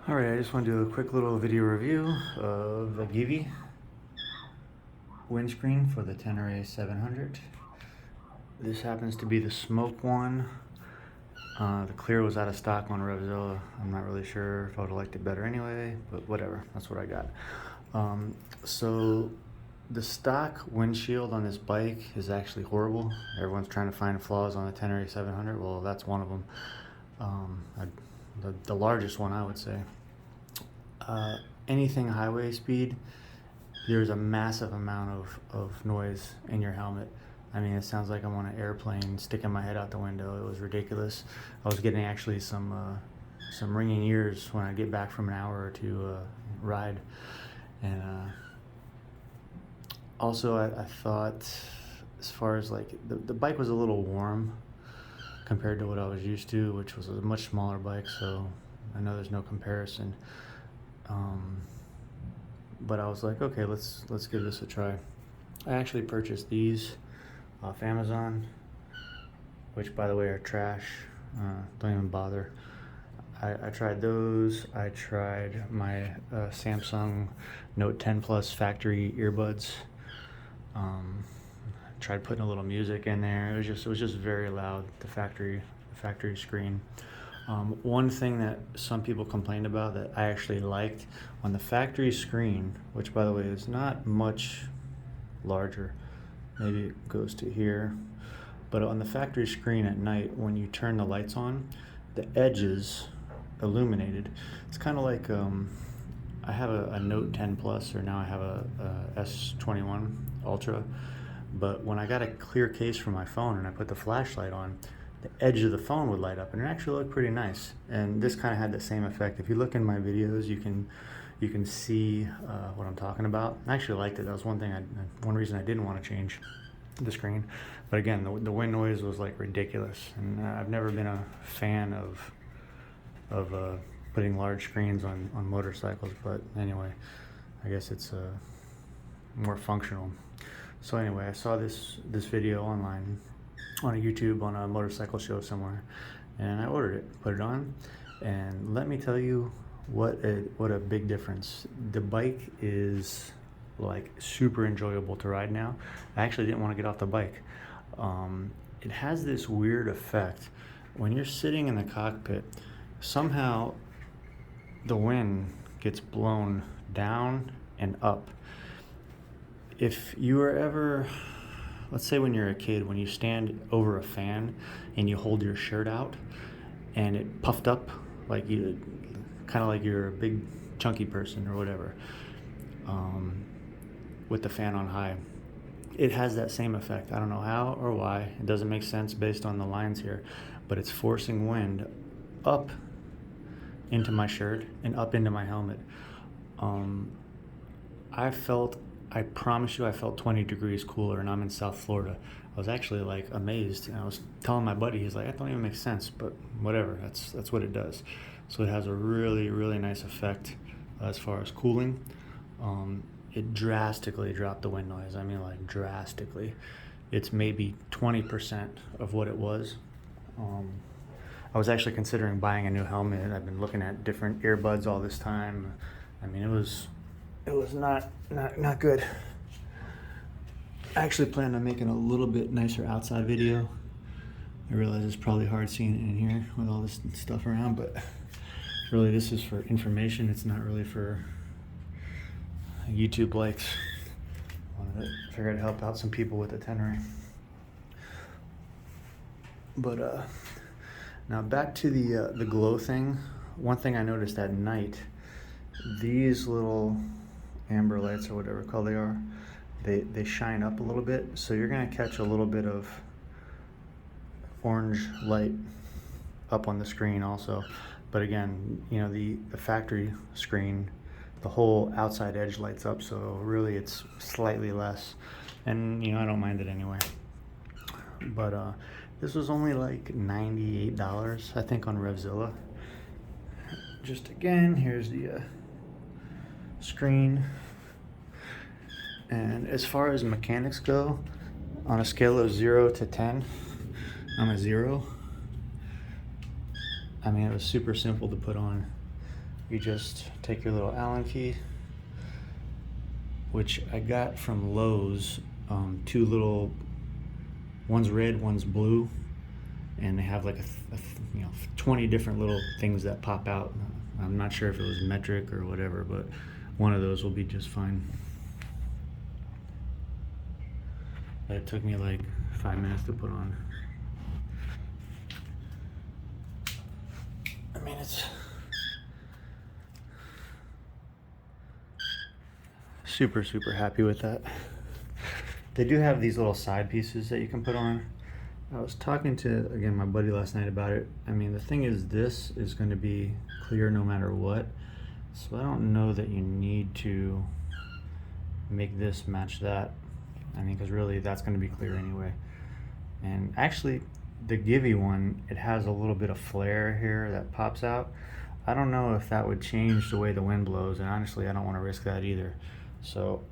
Alright, I just want to do a quick little video review of the Givi windscreen for the Tenere 700. This happens to be the smoke one. The clear was out of stock on Revzilla. I'm not really sure if I would have liked it better anyway, but whatever, that's what I got. So the stock windshield on this bike is actually horrible. Everyone's trying to find flaws on the Tenere 700. Well, that's one of them. The largest one, I would say. Anything highway speed, there's a massive amount of noise in your helmet. I mean, it sounds like I'm on an airplane sticking my head out the window. It was ridiculous. I was getting actually some ringing ears when I get back from an hour or two ride. And also I thought, as far as like the bike was a little warm compared to what I was used to, which was a much smaller bike, so I know there's no comparison. But I was like, okay, let's give this a try. I actually purchased these off Amazon, which by the way are trash. Don't even bother. I tried those. I tried my Samsung Note 10 Plus factory earbuds. Tried putting a little music in there. It was just very loud. The factory screen. One thing that some people complained about that I actually liked on the factory screen, which by the way is not much larger, maybe it goes to here, but on the factory screen at night when you turn the lights on, the edges illuminated. It's kind of like I have a Note 10 Plus, or now I have a S21 Ultra, but when I got a clear case for my phone and I put the flashlight on, the edge of the phone would light up, and it actually looked pretty nice. And this kind of had the same effect. If you look in my videos, you can see what I'm talking about. I actually liked it. That was one reason I didn't want to change the screen. But again, the wind noise was like ridiculous, and I've never been a fan of putting large screens on motorcycles. But anyway, I guess it's more functional. So anyway, I saw this video online on a YouTube on a motorcycle show somewhere, and I ordered it, put it on, and let me tell you what a big difference. The bike is like super enjoyable to ride now. I actually didn't want to get off the bike. It has this weird effect when you're sitting in the cockpit. Somehow the wind gets blown down and up. If you were ever, let's say when you're a kid, when you stand over a fan and you hold your shirt out and it puffed up, like you, kind of like you're a big chunky person or whatever, with the fan on high. It has that same effect. I don't know how or why. It doesn't make sense based on the lines here, but it's forcing wind up into my shirt and up into my helmet. I promise you, I felt 20 degrees cooler, and I'm in South Florida. I was actually like amazed, and I was telling my buddy, he's like, that don't even make sense, but whatever, that's what it does. So it has a really, really nice effect as far as cooling. It drastically dropped the wind noise. I mean, like drastically. It's maybe 20% of what it was. I was actually considering buying a new helmet. I've been looking at different earbuds all this time. I mean, it was not good. I actually plan on making a little bit nicer outside video. I realize it's probably hard seeing it in here with all this stuff around, but really this is for information. It's not really for YouTube likes. I wanted to figure out to help out some people with the Tenere. But now back to the glow thing. One thing I noticed at night, these little amber lights or whatever color they are, they shine up a little bit, so you're gonna catch a little bit of orange light up on the screen also. But again, you know, the factory screen, the whole outside edge lights up, so really it's slightly less, and you know, I don't mind it anyway. But this was only like $98, I think, on Revzilla. Just again, here's the screen. And as far as mechanics go, on a scale of 0 to 10, I'm a 0. I mean, it was super simple to put on. you just take your little Allen key, which I got from Lowe's, two little, one's red, one's blue, and they have like 20 different little things that pop out. I'm not sure if it was metric or whatever, but one of those will be just fine. It took me like 5 minutes to put on. I mean, it's super happy with that. They do have these little side pieces that you can put on. I was talking to, again, my buddy last night about it. I mean, the thing is, this is going to be clear no matter what. So I don't know that you need to make this match that. I mean, because really that's going to be clear anyway. And actually, the Givi one, it has a little bit of flare here that pops out. I don't know if that would change the way the wind blows, and honestly, I don't want to risk that either. So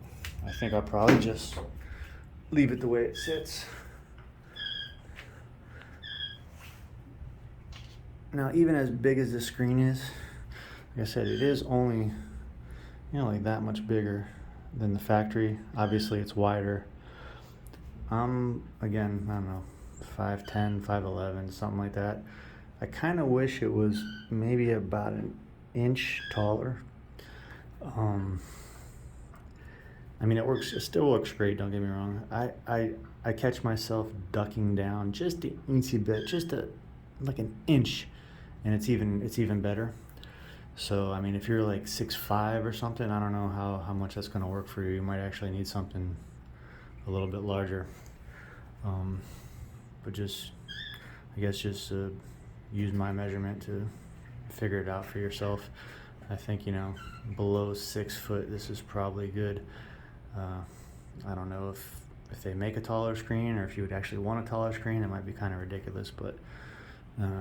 I think I'll probably just leave it the way it sits. Now, even as big as this screen is, like I said, it is only, like that much bigger than the factory. Obviously, it's wider. Again, I don't know, 5'10", 5'11", something like that. I kind of wish it was maybe about an inch taller. I mean, it works. It still works great. Don't get me wrong. I catch myself ducking down just an incy bit, like an inch, and it's even better. So I mean, if you're like 6'5" or something, I don't know how much that's going to work for you. You might actually need something a little bit larger. But I guess just use my measurement to figure it out for yourself. I think, below 6 foot, this is probably good. I don't know if they make a taller screen, or if you would actually want a taller screen. It might be kind of ridiculous, but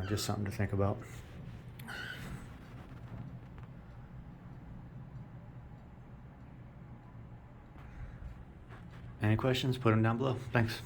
just something to think about. Any questions? Put them down below. Thanks.